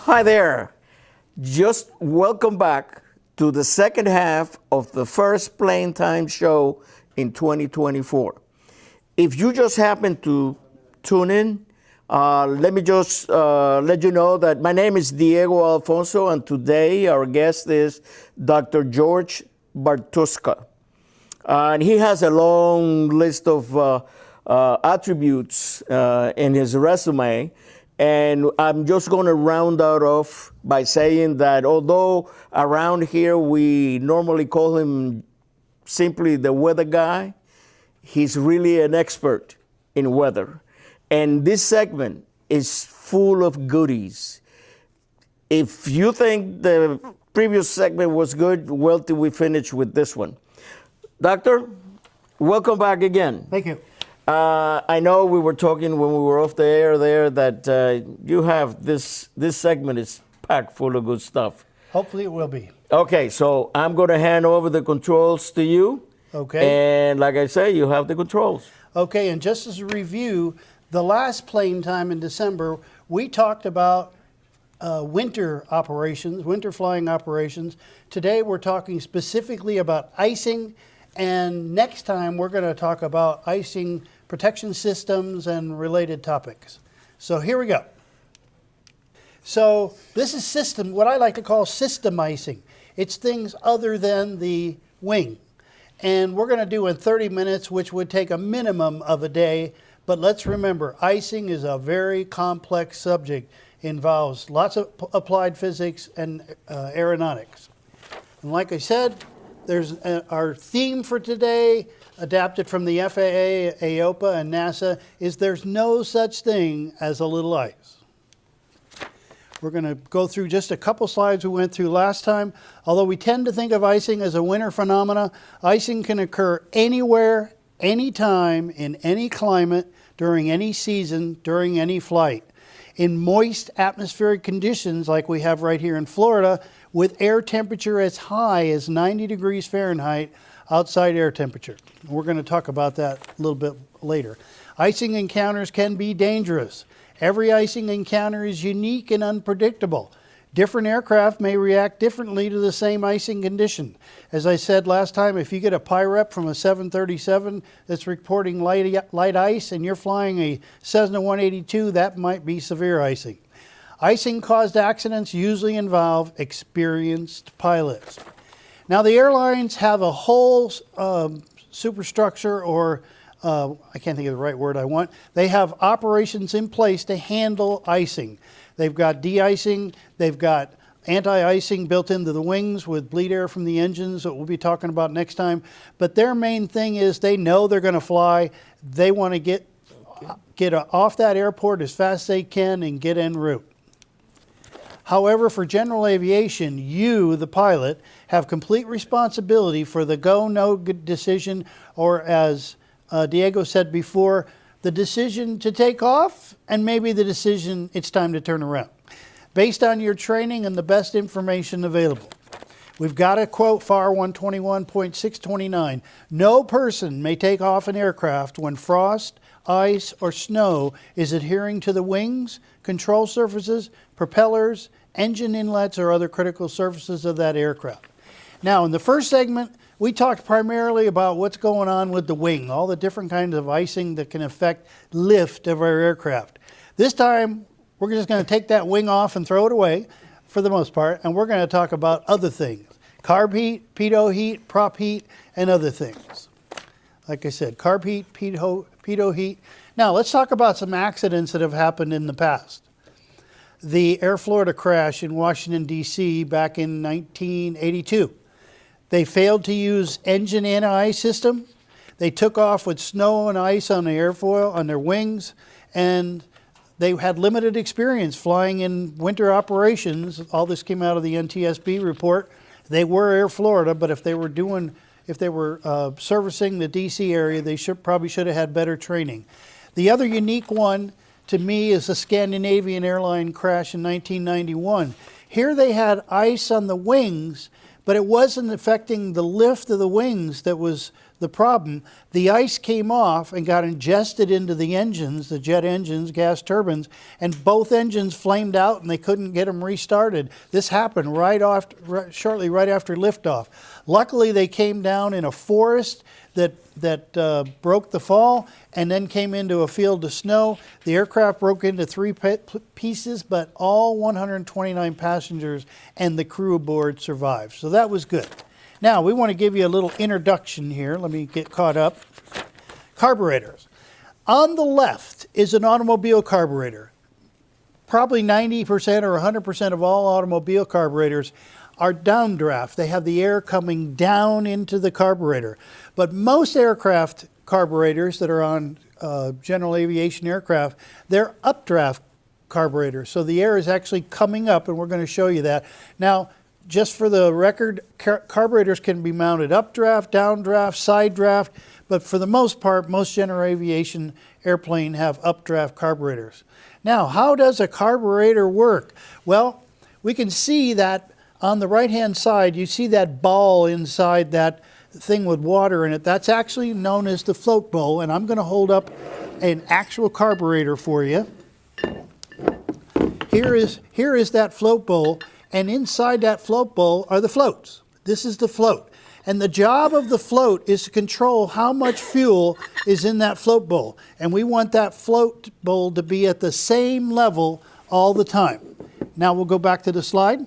Hi there. Just welcome back to the second half of the first Plane Time show in 2024. If you just happen to tune in, let me just let you know that my name is Diego Alfonso, and today our guest is Dr. George Bartuska. And he has a long list of attributes in his resume. And I'm just going to round out off by saying that although around here we normally call him simply the weather guy, he's really an expert in weather. And this segment is full of goodies. If you think the previous segment was good, well, till we finish with this one. Doctor, welcome back again. Thank you. I know we were talking when we were off the air there that you have this segment is packed full of good stuff. Hopefully it will be. Okay, so I'm going to hand over the controls to you. Okay. And like I say, you have the controls. Okay, and just as a review, the last Plane Time in December, we talked about winter operations, winter flying operations. Today we're talking specifically about icing, and next time we're going to talk about icing protection systems and related topics. So here we go. So this is what I like to call system icing. It's things other than the wing. And we're going to do in 30 minutes, which would take a minimum of a day. But let's remember, icing is a very complex subject. It involves lots of applied physics and aeronautics. And like I said, there's our theme for today, adapted from the FAA, AOPA, and NASA, is there's no such thing as a little ice. We're going to go through just a couple slides we went through last time. Although we tend to think of icing as a winter phenomena, icing can occur anywhere, anytime, in any climate, during any season, during any flight. In moist atmospheric conditions like we have right here in Florida, with air temperature as high as 90 degrees Fahrenheit outside air temperature. We're going to talk about that a little bit later. Icing encounters can be dangerous. Every icing encounter is unique and unpredictable. Different aircraft may react differently to the same icing condition. As I said last time, if you get a PIREP from a 737 that's reporting light ice and you're flying a Cessna 182, that might be severe icing. Icing-caused accidents usually involve experienced pilots. Now, the airlines have a whole superstructure, or I can't think of the right word I want. They have operations in place to handle icing. They've got de-icing, they've got anti-icing built into the wings with bleed air from the engines that we'll be talking about next time. But their main thing is they know they're going to fly. They want to get off that airport as fast as they can and get en route. However, for general aviation, you, the pilot, have complete responsibility for the go-no decision, or as Diego said before, the decision to take off and maybe the decision it's time to turn around, based on your training and the best information available. We've got a quote, FAR 121.629. No person may take off an aircraft when frost, ice, or snow is adhering to the wings, control surfaces, propellers, engine inlets, or other critical surfaces of that aircraft. Now, in the first segment, we talked primarily about what's going on with the wing, all the different kinds of icing that can affect lift of our aircraft. This time, we're just going to take that wing off and throw it away, for the most part, and we're going to talk about other things. Carb heat, pitot heat, prop heat, and other things. Like I said, carb heat, pitot heat. Now, let's talk about some accidents that have happened in the past. The Air Florida crash in Washington, D.C. back in 1982. They failed to use engine anti-ice system. They took off with snow and ice on the airfoil, on their wings, and they had limited experience flying in winter operations. All this came out of the NTSB report. They were Air Florida, but if they were servicing the D.C. area, they probably should have had better training. The other unique one to me is the Scandinavian airline crash in 1991. Here they had ice on the wings, but it wasn't affecting the lift of the wings that was the problem. The ice came off and got ingested into the engines, the jet engines, gas turbines, and both engines flamed out and they couldn't get them restarted. This happened shortly right after liftoff. Luckily, they came down in a forest that broke the fall and then came into a field of snow. The aircraft broke into 3 pieces, but all 129 passengers and the crew aboard survived. So that was good. Now, we want to give you a little introduction here. Let me get caught up. Carburetors. On the left is an automobile carburetor. Probably 90% or 100% of all automobile carburetors are downdraft. They have the air coming down into the carburetor. But most aircraft carburetors that are on general aviation aircraft, they're updraft carburetors. So the air is actually coming up, and we're going to show you that. Now, just for the record, carburetors can be mounted updraft, downdraft, side draft, but for the most part, most general aviation airplane have updraft carburetors. Now, how does a carburetor work? Well, we can see that on the right-hand side, you see that ball inside that thing with water in it. That's actually known as the float bowl, and I'm going to hold up an actual carburetor for you. Here is that float bowl, and inside that float bowl are the floats. This is the float. And the job of the float is to control how much fuel is in that float bowl. And we want that float bowl to be at the same level all the time. Now we'll go back to the slide.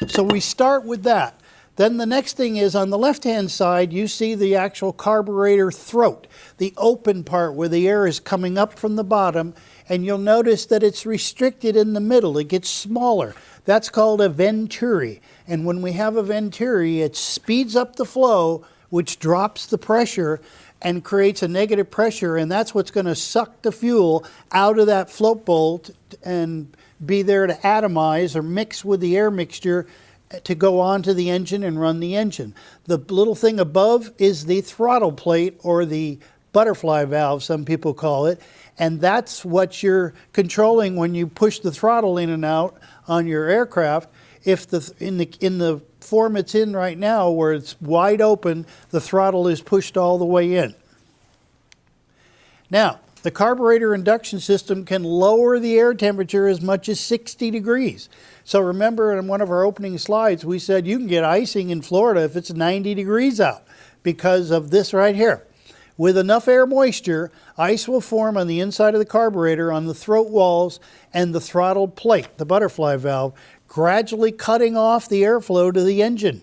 So we start with that. Then the next thing is on the left-hand side, you see the actual carburetor throat, the open part where the air is coming up from the bottom, and you'll notice that it's restricted in the middle. It gets smaller. That's called a venturi. And when we have a venturi, it speeds up the flow, which drops the pressure and creates a negative pressure, and that's what's going to suck the fuel out of that float bowl and be there to atomize or mix with the air mixture to go onto the engine and run the engine. The little thing above is the throttle plate, or the butterfly valve, some people call it, and that's what you're controlling when you push the throttle in and out on your aircraft. If in the form it's in right now, where it's wide open, the throttle is pushed all the way in. Now, the carburetor induction system can lower the air temperature as much as 60 degrees. So remember, in one of our opening slides, we said you can get icing in Florida if it's 90 degrees out because of this right here. With enough air moisture, ice will form on the inside of the carburetor, on the throat walls, and the throttle plate, the butterfly valve, gradually cutting off the airflow to the engine.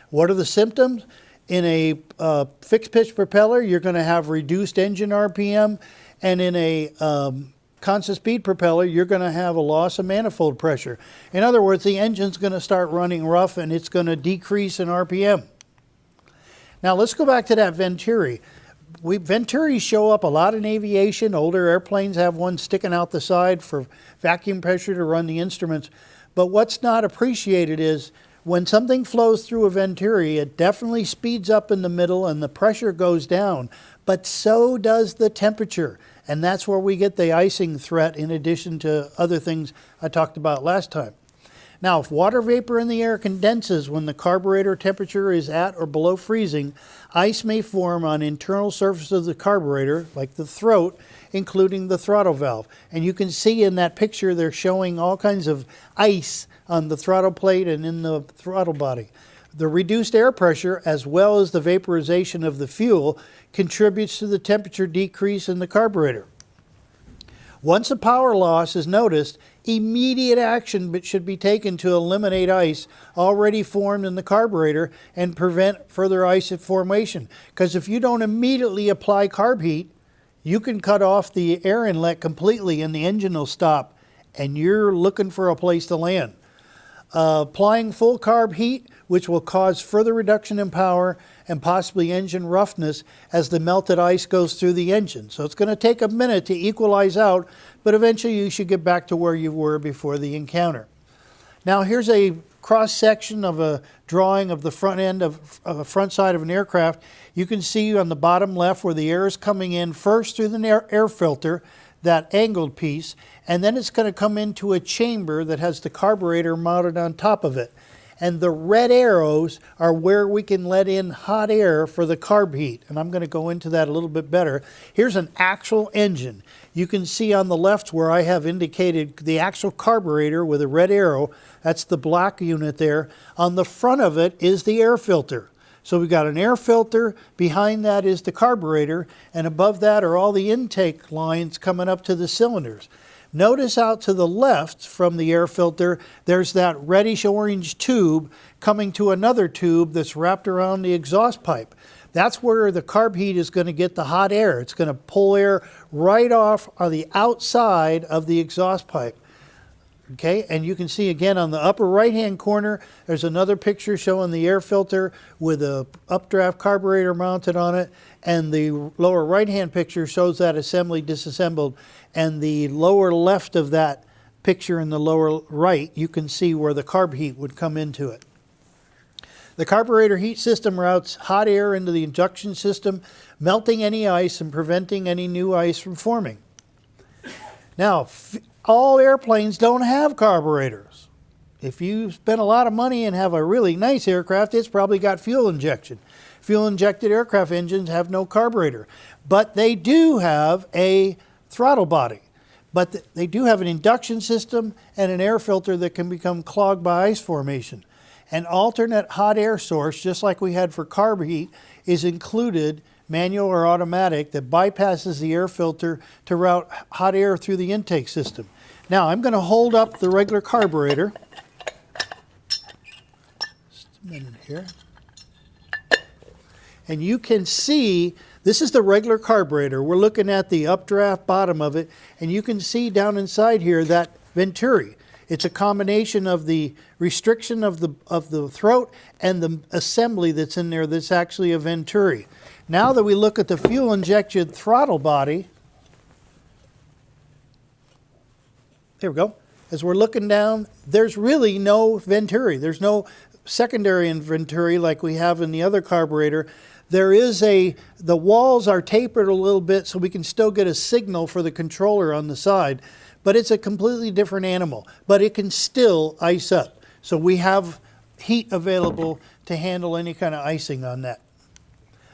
What are the symptoms? In a fixed pitch propeller, you're going to have reduced engine RPM, and in a constant speed propeller, you're going to have a loss of manifold pressure. In other words, the engine's going to start running rough and it's going to decrease in RPM. Now let's go back to that venturi. Venturis show up a lot in aviation. Older airplanes have one sticking out the side for vacuum pressure to run the instruments. But what's not appreciated is when something flows through a venturi, it definitely speeds up in the middle and the pressure goes down, but so does the temperature. And that's where we get the icing threat, in addition to other things I talked about last time. Now, if water vapor in the air condenses when the carburetor temperature is at or below freezing, ice may form on internal surface of the carburetor, like the throat, including the throttle valve. And you can see in that picture they're showing all kinds of ice on the throttle plate and in the throttle body. The reduced air pressure, as well as the vaporization of the fuel, contributes to the temperature decrease in the carburetor. Once a power loss is noticed, immediate action should be taken to eliminate ice already formed in the carburetor and prevent further ice formation. Because if you don't immediately apply carb heat, you can cut off the air inlet completely and the engine will stop, and you're looking for a place to land. Applying full carb heat, which will cause further reduction in power and possibly engine roughness as the melted ice goes through the engine. So it's going to take a minute to equalize out, but eventually you should get back to where you were before the encounter. Now here's a cross-section of a drawing of the front end of the front side of an aircraft. You can see on the bottom left where the air is coming in first through the air filter, that angled piece, and then it's going to come into a chamber that has the carburetor mounted on top of it. And the red arrows are where we can let in hot air for the carb heat. And I'm going to go into that a little bit better. Here's an actual engine. You can see on the left where I have indicated the actual carburetor with a red arrow. That's the black unit there. On the front of it is the air filter. So we've got an air filter, behind that is the carburetor, and above that are all the intake lines coming up to the cylinders. Notice out to the left from the air filter, there's that reddish-orange tube coming to another tube that's wrapped around the exhaust pipe. That's where the carb heat is going to get the hot air. It's going to pull air right off on the outside of the exhaust pipe. Okay, and you can see again on the upper right-hand corner, there's another picture showing the air filter with a updraft carburetor mounted on it, and the lower right-hand picture shows that assembly disassembled, and the lower left of that picture in the lower right, you can see where the carb heat would come into it. The carburetor heat system routes hot air into the induction system, melting any ice and preventing any new ice from forming. Now, all airplanes don't have carburetors. If you spend a lot of money and have a really nice aircraft, it's probably got fuel injection. Fuel-injected aircraft engines have no carburetor, but they do have a throttle body. But they do have an induction system and an air filter that can become clogged by ice formation. An alternate hot air source, just like we had for carb heat, is included, manual or automatic, that bypasses the air filter to route hot air through the intake system. Now, I'm going to hold up the regular carburetor. Just a minute here. And you can see, this is the regular carburetor. We're looking at the updraft bottom of it, and you can see down inside here that venturi. It's a combination of the restriction of the throat and the assembly that's in there that's actually a venturi. Now that we look at the fuel-injected throttle body, here we go. As we're looking down, there's really no venturi. There's no secondary venturi like we have in the other carburetor. There is the walls are tapered a little bit so we can still get a signal for the controller on the side, but it's a completely different animal, but it can still ice up. So we have heat available to handle any kind of icing on that.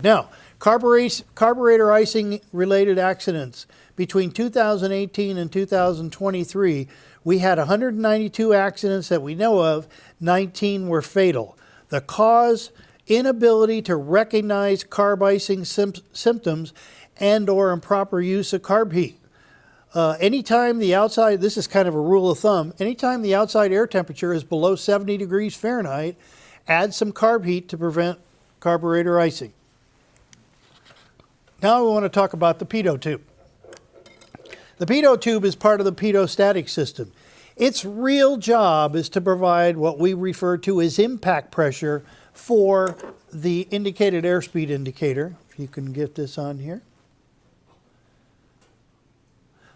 Now, carburetor icing related accidents. Between 2018 and 2023, we had 192 accidents that we know of, 19 were fatal. The cause, inability to recognize carb icing symptoms and or improper use of carb heat. Anytime the outside, this is kind of a rule of thumb, anytime the outside air temperature is below 70 degrees Fahrenheit, add some carb heat to prevent carburetor icing. Now we want to talk about the pitot tube. The pitot tube is part of the pitot-static system. Its real job is to provide what we refer to as impact pressure for the indicated airspeed indicator. If you can get this on here.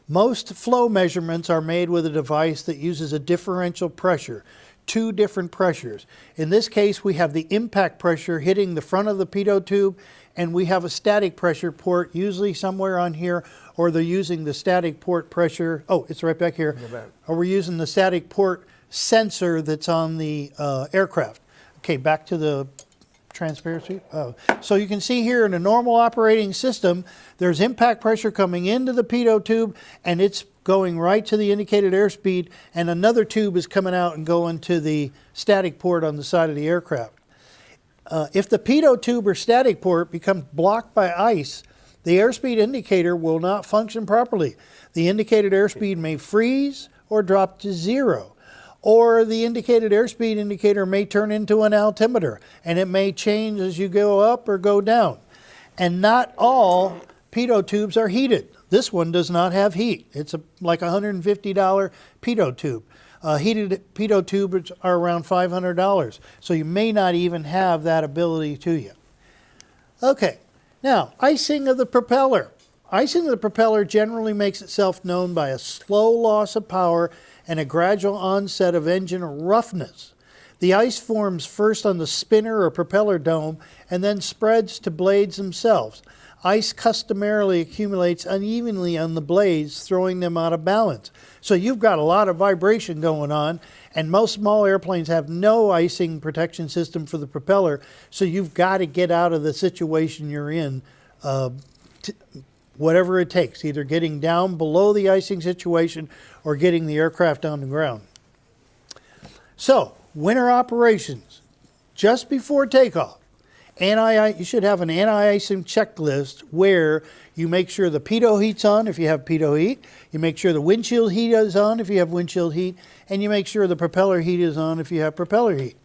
Most flow measurements are made with a device that uses a differential pressure, two different pressures. In this case, we have the impact pressure hitting the front of the pitot tube, and we have a static pressure port, usually somewhere on here, or they're using the static port pressure. Oh, it's right back here. Or we're using the static port sensor that's on the aircraft. Okay, back to the transparency. So you can see here in a normal operating system, there's impact pressure coming into the pitot tube, and it's going right to the indicated airspeed, and another tube is coming out and going to the static port on the side of the aircraft. If the pitot tube or static port becomes blocked by ice, the airspeed indicator will not function properly. The indicated airspeed may freeze or drop to zero. Or the indicated airspeed indicator may turn into an altimeter, and it may change as you go up or go down. And not all pitot tubes are heated. This one does not have heat. It's like a $150 pitot tube. Heated pitot tubes are around $500, so you may not even have that ability to you. Okay, now icing of the propeller. Icing of the propeller generally makes itself known by a slow loss of power and a gradual onset of engine roughness. The ice forms first on the spinner or propeller dome and then spreads to blades themselves. ice customarily accumulates unevenly on the blades, throwing them out of balance. So you've got a lot of vibration going on, and most small airplanes have no icing protection system for the propeller, so you've got to get out of the situation you're in, whatever it takes, either getting down below the icing situation or getting the aircraft on the ground. So, winter operations, just before takeoff, you should have an anti-icing checklist where you make sure the pitot heat's on if you have pitot heat, you make sure the windshield heat is on if you have windshield heat, and you make sure the propeller heat is on if you have propeller heat.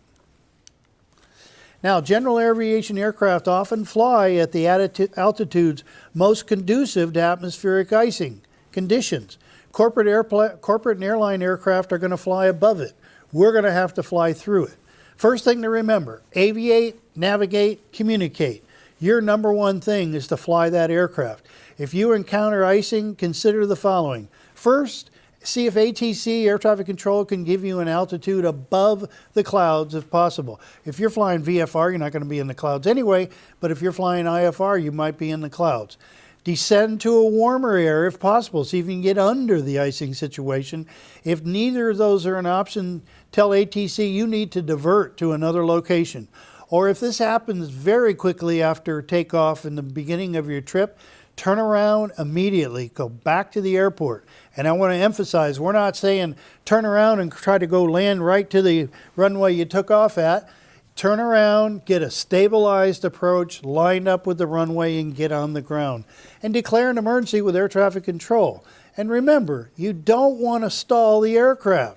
Now, general aviation aircraft often fly at the altitudes most conducive to atmospheric icing conditions. Corporate and airline aircraft are going to fly above it. We're going to have to fly through it. First thing to remember, aviate, navigate, communicate. Your number one thing is to fly that aircraft. If you encounter icing, consider the following. First, see if ATC, air traffic control, can give you an altitude above the clouds if possible. If you're flying VFR, you're not going to be in the clouds anyway, but if you're flying IFR, you might be in the clouds. Descend to a warmer air if possible, see if you can get under the icing situation. If neither of those are an option, tell ATC you need to divert to another location. Or if this happens very quickly after takeoff in the beginning of your trip, turn around immediately, go back to the airport. And I want to emphasize, we're not saying turn around and try to go land right to the runway you took off at. Turn around, get a stabilized approach, lined up with the runway, and get on the ground. And declare an emergency with air traffic control. And remember, you don't want to stall the aircraft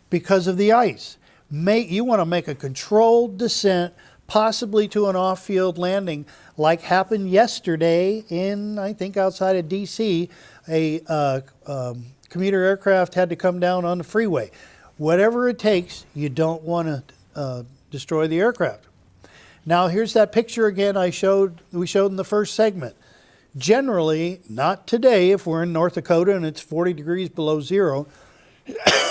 because of the ice. You want to make a controlled descent, possibly to an off-field landing, like happened yesterday in, I think, outside of D.C. A commuter aircraft had to come down on the freeway. Whatever it takes, you don't want to destroy the aircraft. Now here's that picture again we showed in the first segment. Generally, not today if we're in North Dakota and it's 40 degrees below zero,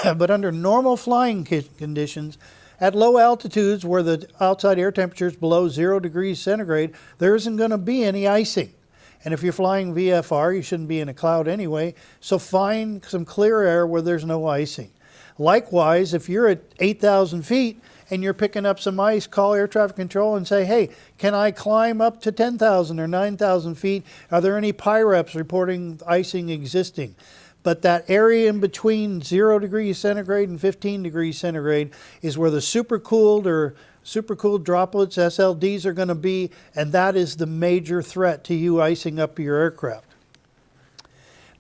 but under normal flying conditions, at low altitudes where the outside air temperature is below 0 degrees centigrade, there isn't going to be any icing. And if you're flying VFR, you shouldn't be in a cloud anyway, so find some clear air where there's no icing. Likewise, if you're at 8,000 feet and you're picking up some ice, call air traffic control and say, hey, can I climb up to 10,000 or 9,000 feet? Are there any PIREPs reporting icing existing? But that area in between 0 degrees centigrade and 15 degrees centigrade is where the supercooled droplets, SLDs, are going to be, and that is the major threat to you icing up your aircraft.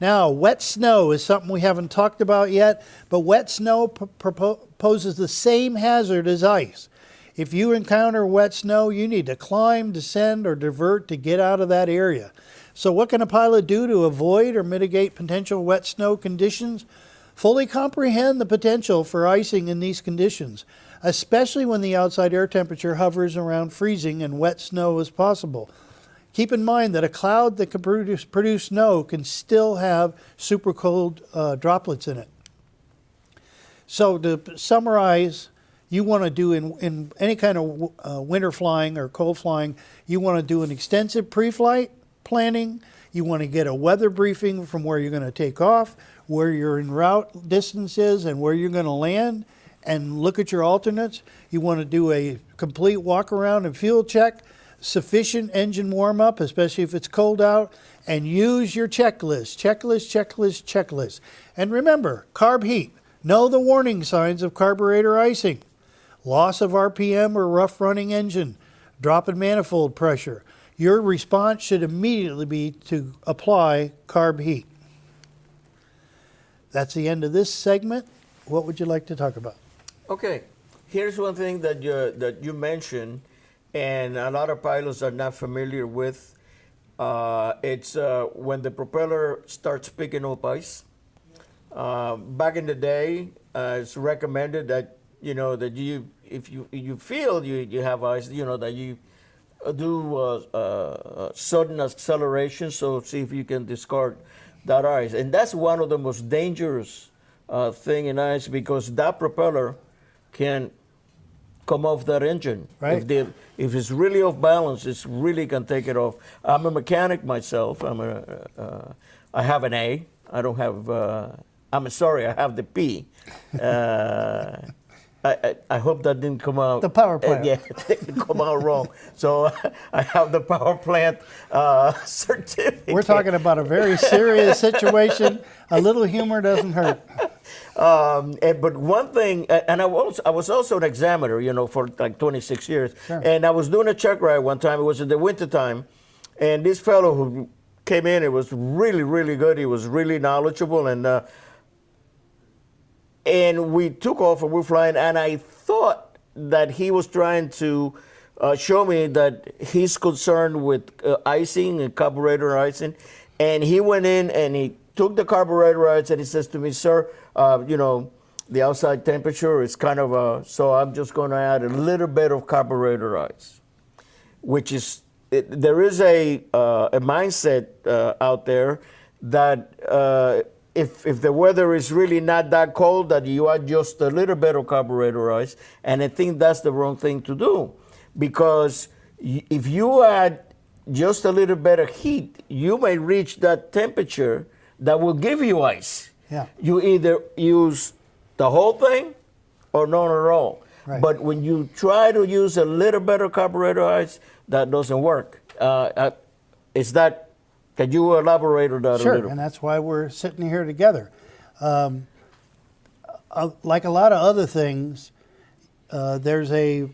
Now, wet snow is something we haven't talked about yet, but wet snow poses the same hazard as ice. If you encounter wet snow, you need to climb, descend, or divert to get out of that area. So what can a pilot do to avoid or mitigate potential wet snow conditions? Fully comprehend the potential for icing in these conditions, especially when the outside air temperature hovers around freezing and wet snow is possible. Keep in mind that a cloud that can produce snow can still have super cold droplets in it. So to summarize, you want to do in any kind of winter flying or cold flying, you want to do an extensive pre-flight planning. You want to get a weather briefing from where you're going to take off, where your en route distance is, and where you're going to land, and look at your alternates. You want to do a complete walk around and fuel check, sufficient engine warm up, especially if it's cold out, and use your checklist. And remember, carb heat. Know the warning signs of carburetor icing. Loss of RPM or rough running engine. Drop in manifold pressure. Your response should immediately be to apply carb heat. That's the end of this segment. What would you like to talk about? Okay, here's one thing that you mentioned, and a lot of pilots are not familiar with. It's when the propeller starts picking up ice. Back in the day, it's recommended that if you feel you have ice, that you do sudden acceleration, so see if you can discard that ice. And that's one of the most dangerous thing in ice, because that propeller can come off that engine. Right. If it's really off balance, it really can take it off. I'm a mechanic myself. I have an A. I don't have. I'm sorry. I have the P. I hope that didn't come out. The power plant. Yeah, it didn't come out wrong. So I have the power plant certificate. We're talking about a very serious situation. A little humor doesn't hurt. But one thing, and I was also an examiner, for like 26 years. Sure. And I was doing a check ride one time. It was in the wintertime. And this fellow who came in, it was really, really good. He was really knowledgeable. And we took off and we were flying. And I thought that he was trying to show me that he's concerned with icing and carburetor icing. And he went in and he took the carburetor ice and he says to me, sir, the outside temperature is kind of so I'm just going to add a little bit of carburetor ice, which is, there is a mindset out there that if the weather is really not that cold, that you add just a little bit of carburetor ice, and I think that's the wrong thing to do, because if you add just a little bit of heat, you may reach that temperature that will give you ice. Yeah. You either use the whole thing or none at all. Right. But when you try to use a little bit of carburetor ice, that doesn't work. Can you elaborate on that a Sure, little? and that's why we're sitting here together. Like a lot of other things, there's a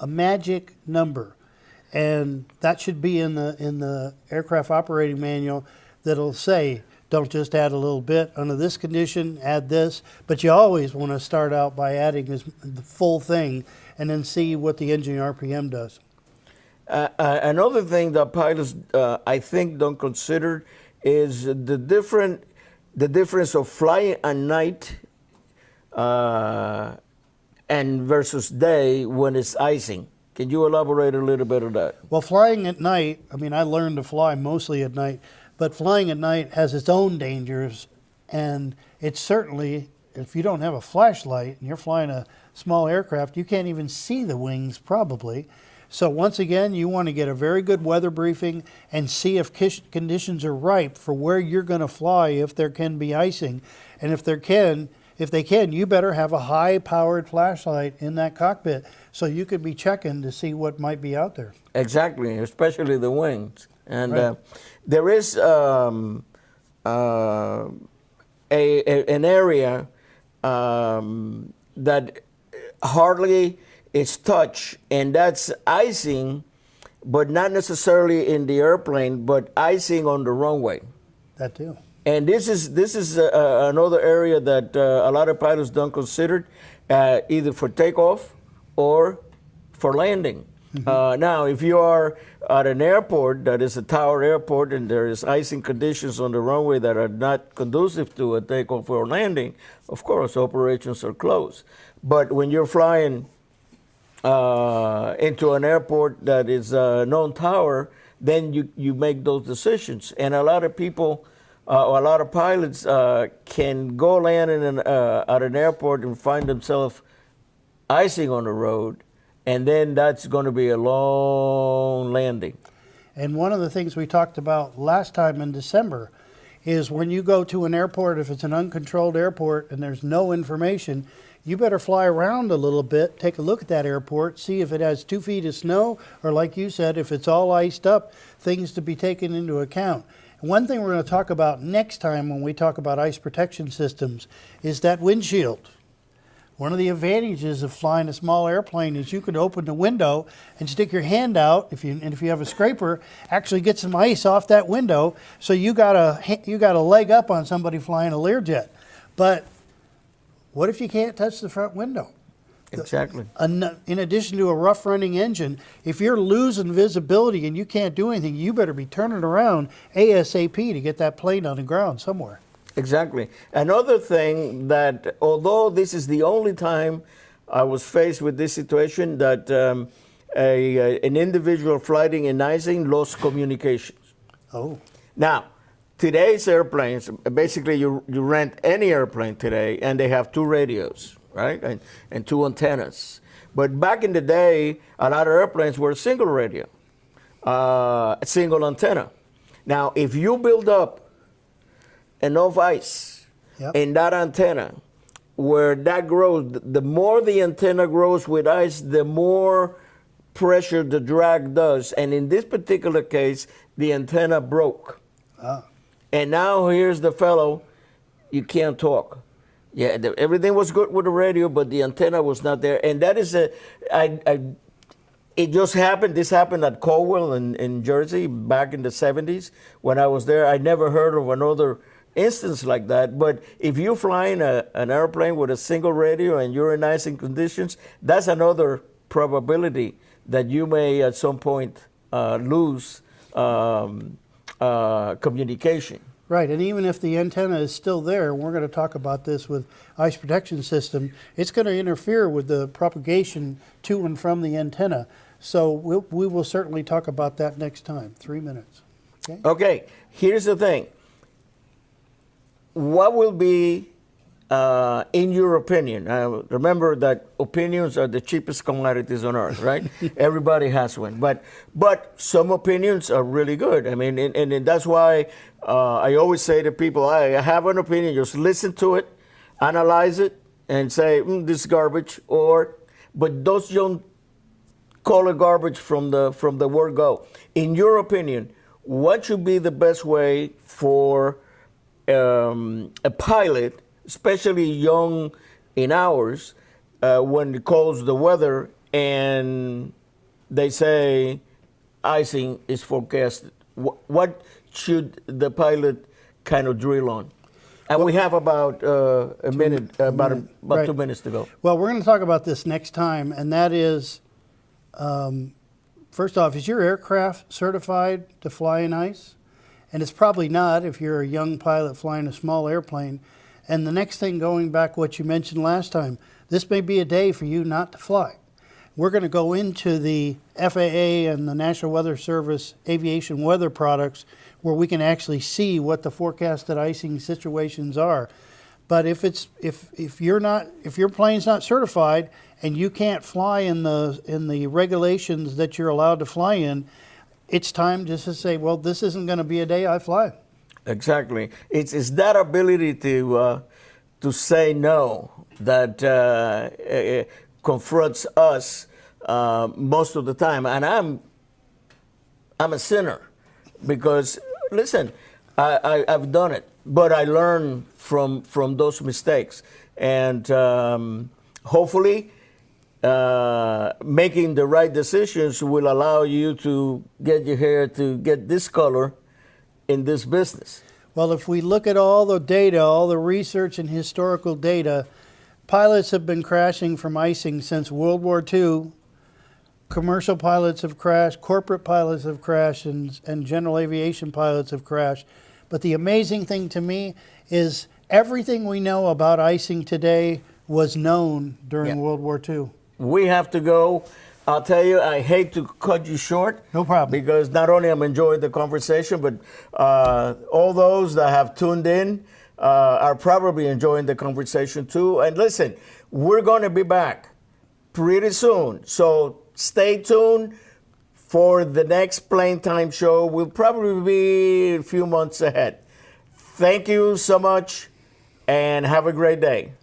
magic number, and that should be in the aircraft operating manual that'll say, don't just add a little bit under this condition, add this, but you always want to start out by adding the full thing and then see what the engine RPM does. Another thing that pilots, I think, don't consider is the difference of flying at night and versus day when it's icing. Can you elaborate a little bit on that? Well, flying at night, I learned to fly mostly at night, but flying at night has its own dangers, and it's certainly, if you don't have a flashlight and you're flying a small aircraft, you can't even see the wings probably. So once again, you want to get a very good weather briefing and see if conditions are ripe for where you're going to fly, if there can be icing. And if they can, you better have a high-powered flashlight in that cockpit so you could be checking to see what might be out there. Exactly, especially the wings. And right. There is an area that hardly is touched, and that's icing, but not necessarily in the airplane, but icing on the runway. That too. And this is another area that a lot of pilots don't consider, either for takeoff or for landing. Mm-hmm. Now, if you are at an airport that is a tower airport and there is icing conditions on the runway that are not conducive to a takeoff or landing, of course, operations are closed. But when you're flying into an airport that is a known tower, then you make those decisions. And a lot of people, or a lot of pilots can go land at an airport and find themselves icing on the road, and then that's going to be a long landing. And one of the things we talked about last time in December is when you go to an airport, if it's an uncontrolled airport and there's no information, you better fly around a little bit, take a look at that airport, see if it has 2 feet of snow, or like you said, if it's all iced up, things to be taken into account. And one thing we're going to talk about next time when we talk about ice protection systems is that windshield. One of the advantages of flying a small airplane is you can open the window and stick your hand out, if you have a scraper, actually get some ice off that window, so you got a leg up on somebody flying a Learjet. But what if you can't touch the front window? Exactly. In addition to a rough running engine, if you're losing visibility and you can't do anything, you better be turning around ASAP to get that plane on the ground somewhere. Exactly. Another thing that, although this is the only time I was faced with this situation, that an individual flying in icing lost communications. Oh. Now, today's airplanes, basically you rent any airplane today and they have 2 radios. right? And two antennas. But back in the day, a lot of airplanes were single radio, a single antenna. Now, if you build up enough ice in that antenna, where that grows, the more the antenna grows with ice, the more pressure the drag does. And in this particular case, the antenna broke. And now here's the fellow, you can't talk. Yeah, everything was good with the radio, but the antenna was not there. And that is it just happened. This happened at Caldwell in Jersey back in the 70s when I was there. I never heard of another instance like that. But if you're flying an airplane with a single radio and you're in icing conditions, that's another probability that you may at some point lose communication. Right, and even if the antenna is still there, and we're going to talk about this with ice protection system, it's going to interfere with the propagation to and from the antenna. So we will certainly talk about that next time. 3 minutes. Okay, here's the thing. What will be, in your opinion, remember that opinions are the cheapest commodities on earth, right? Everybody has one. But some opinions are really good. I mean, and that's why I always say to people, I have an opinion, just listen to it, analyze it, and say, this is garbage, but those don't call it garbage from the word go. In your opinion, what should be the best way for a pilot, especially young in ours, when it calls the weather and they say icing is forecasted? What should the pilot kind of drill on? And we have about a minute, about 2 minutes to go. Well, we're going to talk about this next time, and that is, first off, is your aircraft certified to fly in ice? And it's probably not if you're a young pilot flying a small airplane. And the next thing, going back what you mentioned last time, this may be a day for you not to fly. We're going to go into the FAA and the National Weather Service aviation weather products where we can actually see what the forecasted icing situations are. But if your plane's not certified and you can't fly in the regulations that you're allowed to fly in, it's time just to say, well, this isn't going to be a day I fly. Exactly. It's that ability to say no that confronts us most of the time. And I'm a sinner because, listen, I've done it, but I learn from those mistakes. And hopefully making the right decisions will allow you to get your hair to get this color in this business. Well, if we look at all the data, all the research and historical data, pilots have been crashing from icing since World War II. Commercial pilots have crashed, corporate pilots have crashed, and general aviation pilots have crashed. But the amazing thing to me is everything we know about icing today was known during World War II. We have to go. I'll tell you, I hate to cut you short. No problem. Because not only I'm enjoying the conversation, but all those that have tuned in are probably enjoying the conversation too. And listen, we're going to be back pretty soon. So stay tuned for the next Plane Time show. We'll probably be a few months ahead. Thank you so much and have a great day.